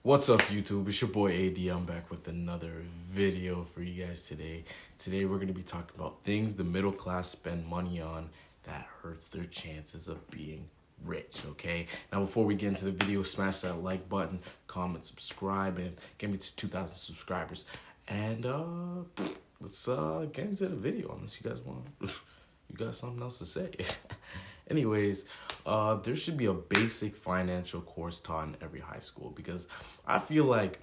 What's up, YouTube? It's your boy AD. I'm back with another video for you guys today. Today we're going to be talking about things the middle class spend money on that hurts their chances of being rich, okay? Now, before we get into the video, smash that like button, comment, subscribe, and get me to 2,000 subscribers. And let's get into the video unless you guys want. You got something else to say. Anyways, there should be a basic financial course taught in every high school because I feel like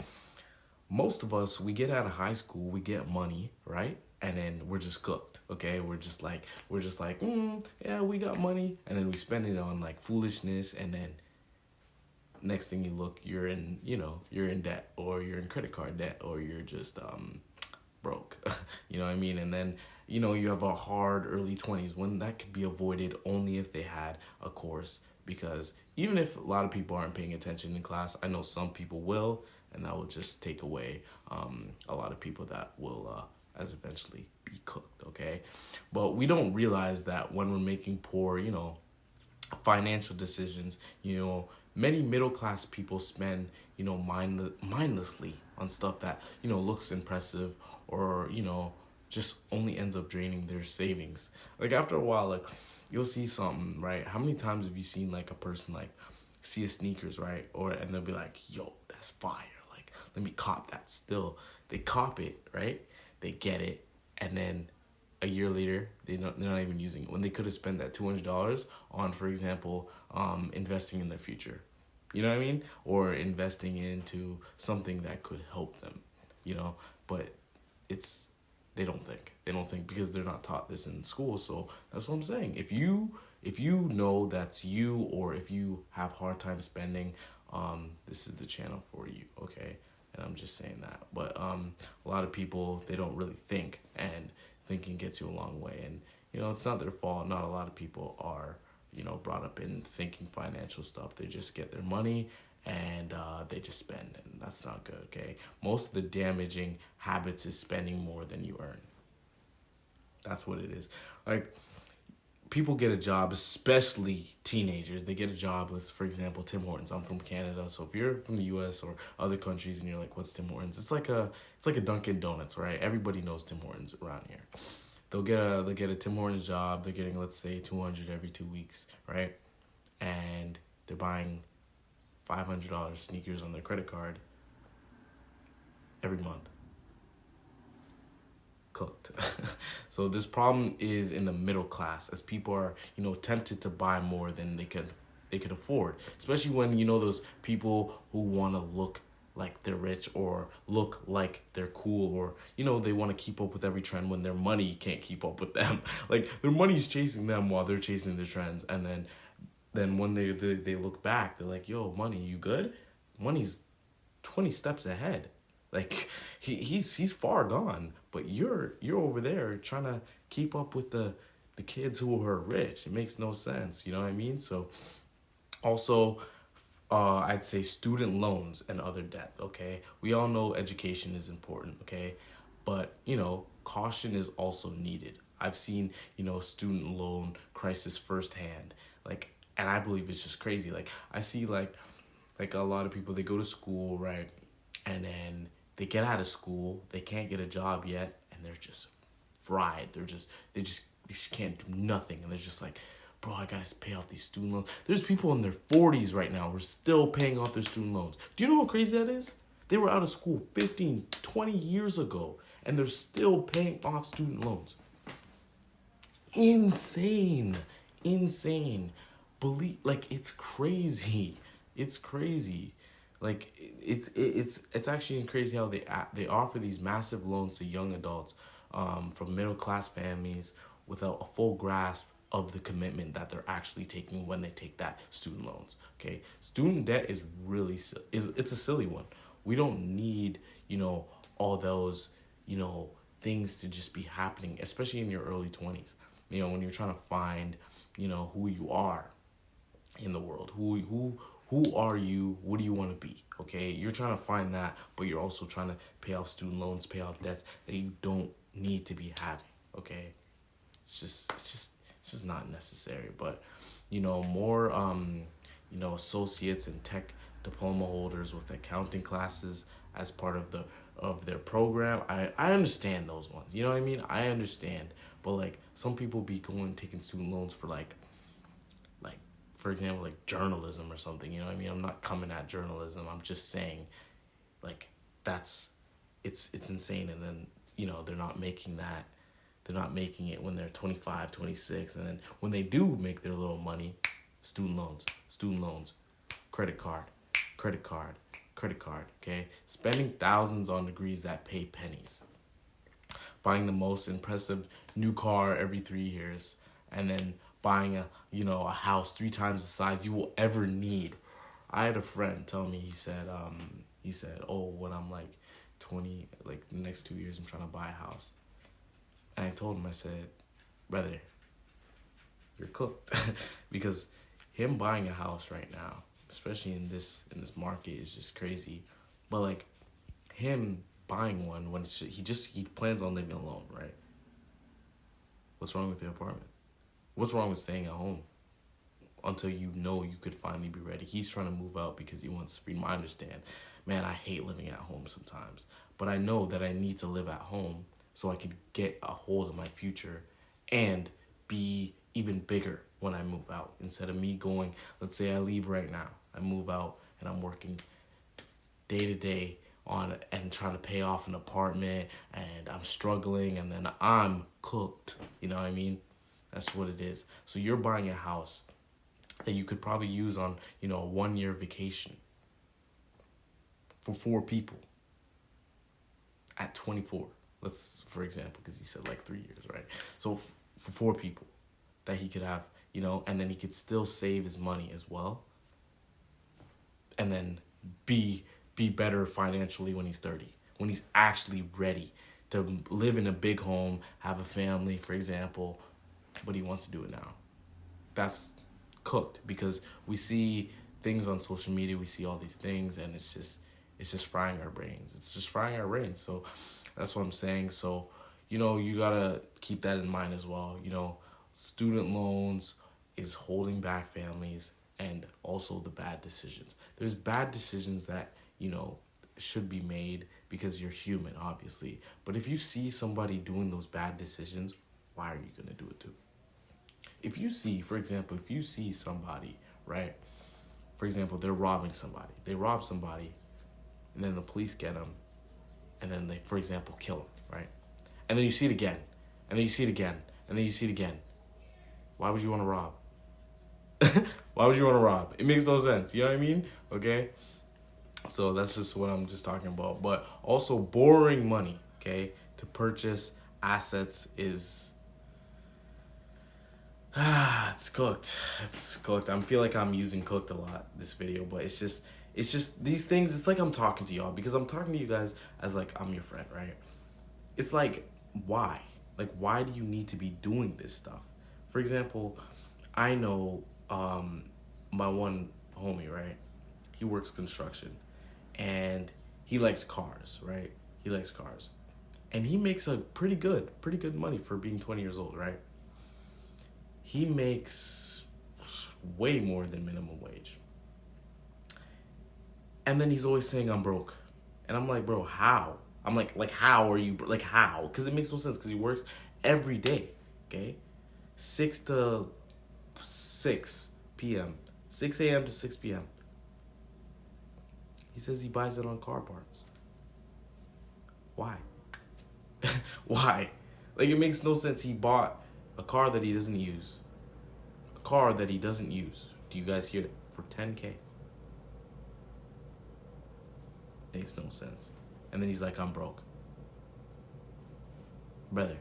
most of us, we get out of high school, we get money, right? And then we're just cooked, okay? We're just like, yeah, we got money. And then we spend it on like foolishness. And then next thing you look, you're in debt, or you're in credit card debt, or you're just broke. You know what I mean? And then, you have a hard early 20s when that could be avoided only if they had a course. Because even if a lot of people aren't paying attention in class, I know some people will, and that will just take away a lot of people that will as eventually be cooked, okay? But we don't realize that when we're making poor, financial decisions, many middle class people spend, mindlessly on stuff that, looks impressive, or, just only ends up draining their savings. Like after a while, like you'll see something, right? How many times have you seen like a person like see a sneakers, right? And they'll be like, yo, that's fire. Like, let me cop that. Still, they cop it, right? They get it, and then a year later, they're not even using it when they could have spent that $200 on, for example, investing in their future. You know what I mean? Or investing into something that could help them. But it's they don't think because they're not taught this in school. So that's what I'm saying. If you know that's you, or if you have hard time spending, this is the channel for you, okay? And I'm just saying that. But a lot of people, they don't really think, and thinking gets you a long way. And it's not their fault. Not a lot of people are brought up in thinking financial stuff. They just get their money, and they just spend, and that's not good, okay? Most of the damaging habits is spending more than you earn. That's what it is. Like, people get a job, especially teenagers. They get a job with, for example, Tim Hortons. I'm from Canada, so if you're from the U.S. or other countries and you're like, "What's Tim Hortons?" It's like a Dunkin' Donuts, right? Everybody knows Tim Hortons around here. They'll get a Tim Hortons job. They're getting, let's say, 200 every 2 weeks, right? And they're buying $500 sneakers on their credit card every month. Cooked. So this problem is in the middle class, as people are, tempted to buy more than they could afford. Especially when those people who want to look like they're rich, or look like they're cool, or they want to keep up with every trend when their money can't keep up with them. Like their money's chasing them while they're chasing their trends, and then when they look back, they're like, "Yo, money, you good?" Money's 20 steps ahead. Like he's far gone, but you're over there trying to keep up with the kids who are rich. It makes no sense, you know what I mean? So also, I'd say student loans and other debt, okay? We all know education is important, okay? But, caution is also needed. I've seen, student loan crisis firsthand. Like, and I believe it's just crazy. Like, I see like a lot of people, they go to school, right? And then they get out of school, they can't get a job yet, and they're just fried. They just can't do nothing. And they're just like, bro, I gotta pay off these student loans. There's people in their 40s right now who are still paying off their student loans. Do you know how crazy that is? They were out of school 15, 20 years ago, and they're still paying off student loans. Insane. Insane. Like, it's crazy. It's crazy. Like, it's actually crazy how they offer these massive loans to young adults, from middle class families, without a full grasp of the commitment that they're actually taking when they take that student loans. Okay, student debt is really it's a silly one. We don't need all those things to just be happening, especially in your early 20s. When you're trying to find who you are in the world. Who are you? What do you want to be? Okay, you're trying to find that, but you're also trying to pay off student loans, pay off debts that you don't need to be having. Okay, it's just not necessary. But more associates and tech diploma holders with accounting classes as part of their program. I understand those ones. You know what I mean? I understand. But like some people be taking student loans for like for example like journalism or something, you know what I mean? I'm not coming at journalism. I'm just saying like that's it's insane. And then, they're not making that. They're not making it when they're 25, 26, and then when they do make their little money, student loans, credit card, credit card, credit card, okay? Spending thousands on degrees that pay pennies. Buying the most impressive new car every 3 years, and then buying a house 3 times the size you will ever need. I had a friend tell me, he said, oh, when I'm like 20, like the next 2 years, I'm trying to buy a house. And I told him, I said, brother, you're cooked. Because him buying a house right now, especially in this market, is just crazy. But like him buying one when he plans on living alone, right? What's wrong with the apartment? What's wrong with staying at home until you could finally be ready? He's trying to move out because he wants freedom. I understand. Man, I hate living at home sometimes. But I know that I need to live at home so I could get a hold of my future and be even bigger when I move out. Instead of me going, let's say I leave right now, I move out and I'm working day to day on and trying to pay off an apartment, and I'm struggling, and then I'm cooked. You know what I mean? That's what it is. So you're buying a house that you could probably use on, a 1-year vacation for 4 people at 24. Let's, for example, because he said like 3 years, right? So for 4 people that he could have, and then he could still save his money as well, and then be better financially when he's 30, when he's actually ready to live in a big home, have a family, for example, but he wants to do it now. That's cooked, because we see things on social media, we see all these things, and it's just frying our brains. It's just frying our brains. So that's what I'm saying. So, you gotta keep that in mind as well. Student loans is holding back families, and also the bad decisions. There's bad decisions that, should be made because you're human, obviously. But if you see somebody doing those bad decisions, why are you gonna do it too? If you see somebody, right? For example, they're robbing somebody. They rob somebody, and then the police get them, and then they, for example, kill them, right? And then you see it again, and then you see it again, and then you see it again. Why would you want to rob? Why would you want to rob? It makes no sense. You know what I mean? Okay? So that's just what I'm just talking about. But also borrowing money, okay, to purchase assets is... it's cooked. It's cooked. I feel like I'm using cooked a lot this video, but it's just these things. It's like I'm talking to y'all because I'm talking to you guys as like I'm your friend, right? It's like, why? Like, why do you need to be doing this stuff? For example, I know my one homie, right? He works construction, and he likes cars, right? He likes cars, and he makes a pretty good money for being 20 years old, right? He makes way more than minimum wage. And then he's always saying, I'm broke. And I'm like, bro, how? I'm like, how are you, like, how? Because it makes no sense, because he works every day, okay? 6 to 6 p.m. 6 a.m. to 6 p.m. He says he buys it on car parts. Why? Why? Like, it makes no sense. He bought a car that he doesn't use. A car that he doesn't use. Do you guys hear it? For $10K. Makes no sense. And then he's like, I'm broke. Brother,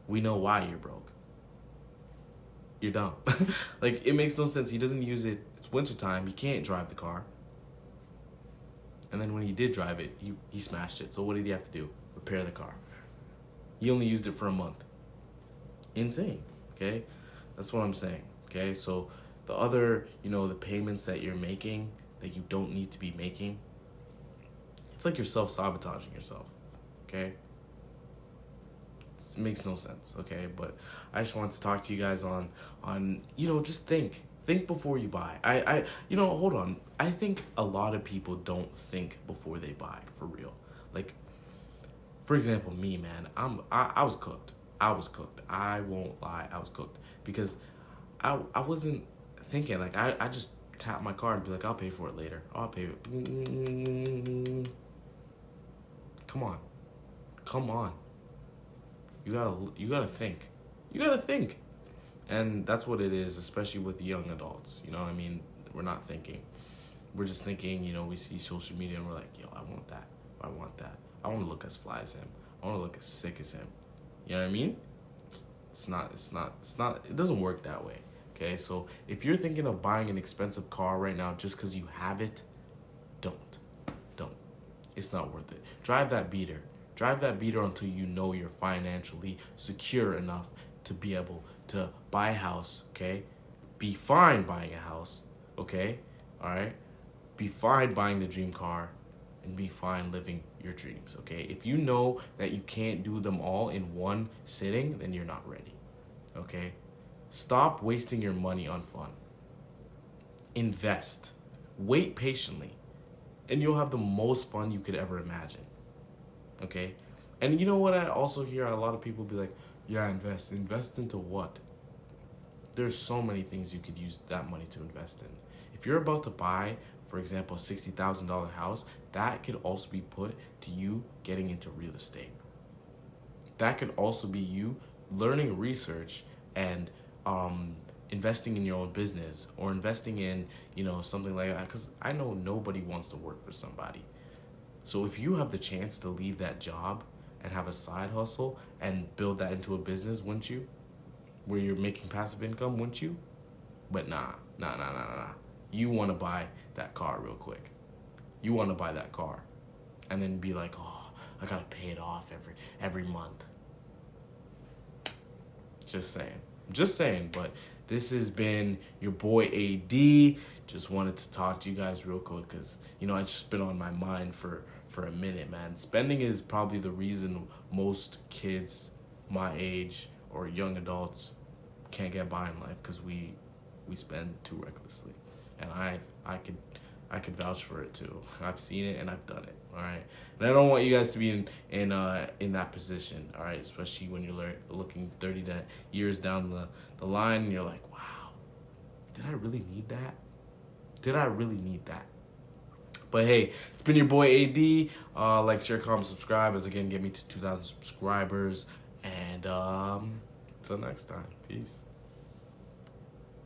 we know why you're broke. You're dumb. Like, it makes no sense. He doesn't use it. It's wintertime. He can't drive the car. And then when he did drive it, he smashed it. So what did he have to do? Repair the car. He only used it for a month. Insane, okay? That's what I'm saying, okay? So the other, the payments that you're making that you don't need to be making, it's like you're self-sabotaging yourself, okay? It makes no sense, okay? But I just wanted to talk to you guys on just think. Think before you buy. Hold on. I think a lot of people don't think before they buy, for real. Like, for example, me, man, I was cooked. I was cooked. I won't lie, I was cooked. Because I wasn't thinking, like, I just tap my card and be like, I'll pay for it later. I'll pay it. Come on. Come on. You gotta think. You gotta think. And that's what it is, especially with young adults. You know what I mean? We're not thinking. We're just thinking, we see social media and we're like, yo, I want that. I want that. I want to look as fly as him. I want to look as sick as him. You know what I mean? It's not, it doesn't work that way. Okay? So if you're thinking of buying an expensive car right now just because you have it, don't. It's not worth it. Drive that beater. Drive that beater until you know you're financially secure enough to be able to buy a house, okay? Be fine buying a house, okay? All right? Be fine buying the dream car and be fine living your dreams, okay? If you know that you can't do them all in one sitting, then you're not ready, okay? Stop wasting your money on fun. Invest. Wait patiently. And you'll have the most fun you could ever imagine, okay? And you know what I also hear a lot of people be like, yeah, invest. Invest into what? There's so many things you could use that money to invest in. If you're about to buy, for example, a $60,000 house, that could also be put to you getting into real estate. That could also be you learning research and investing in your own business or investing in, something like that. Because I know nobody wants to work for somebody. So if you have the chance to leave that job and have a side hustle and build that into a business, wouldn't you? Where you're making passive income, wouldn't you? But nah. You want to buy that car real quick. You want to buy that car and then be like, oh, I got to pay it off every month. Just saying, but this has been your boy AD. Just wanted to talk to you guys real quick because, it's just been on my mind for a minute, man. Spending is probably the reason most kids my age or young adults can't get by in life because we spend too recklessly. And I could vouch for it too. I've seen it and I've done it. All right, and I don't want you guys to be in that position. All right, especially when you're looking 30 years down the line and you're like, wow, did I really need that? Did I really need that? But hey, it's been your boy AD. Like, share, comment, subscribe. As again, get me to 2,000 subscribers. And till next time, peace.